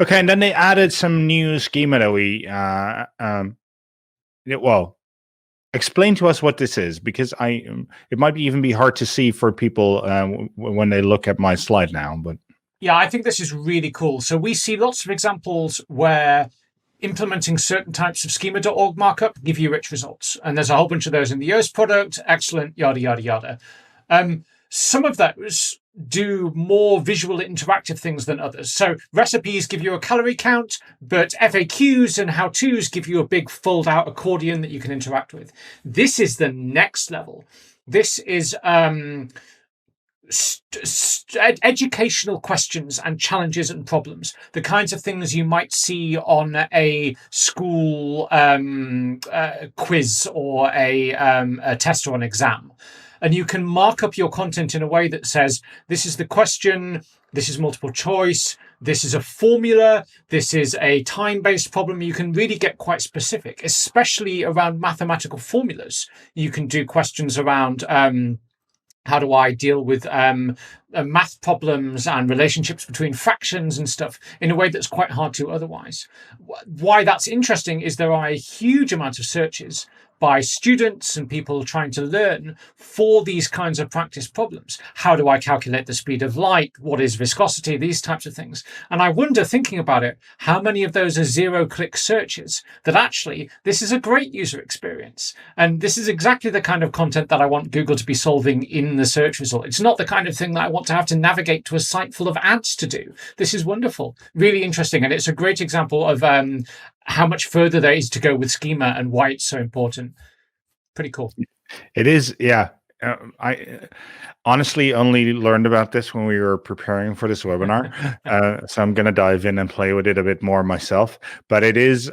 Okay, and then they added some new schema that we well, explain to us what this is, because it might even be hard to see for people when they look at my slide now. But yeah, I think this is really cool. So we see lots of examples where implementing certain types of schema.org markup give you rich results. And there's a whole bunch of those in the Yoast product. Excellent, yada, yada, yada. Some of those do more visual interactive things than others. So recipes give you a calorie count, but FAQs and how-tos give you a big fold-out accordion that you can interact with. This is the next level. This is educational questions and challenges and problems, the kinds of things you might see on a school quiz or a test or an exam. And you can mark up your content in a way that says, this is the question, this is multiple choice, this is a formula, this is a time-based problem. You can really get quite specific, especially around mathematical formulas. You can do questions around how do I deal with math problems and relationships between fractions and stuff in a way that's quite hard to otherwise. Why that's interesting is there are a huge amount of searches by students and people trying to learn for these kinds of practice problems. How do I calculate the speed of light? What is viscosity? These types of things. And I wonder, thinking about it, how many of those are zero-click searches that actually this is a great user experience. And this is exactly the kind of content that I want Google to be solving in the search result. It's not the kind of thing that I want to have to navigate to a site full of ads to do. This is wonderful, really interesting. And it's a great example of how much further there is to go with schema and why it's so important. Pretty cool. it is, yeah. I honestly only learned about this when we were preparing for this webinar, so I'm going to dive in and play with it a bit more myself. But it is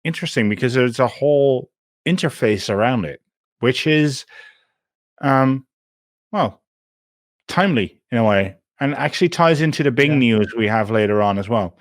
interesting because there's a whole interface around it, which is, well, timely in a way, and actually ties into the Bing news we have later on as well.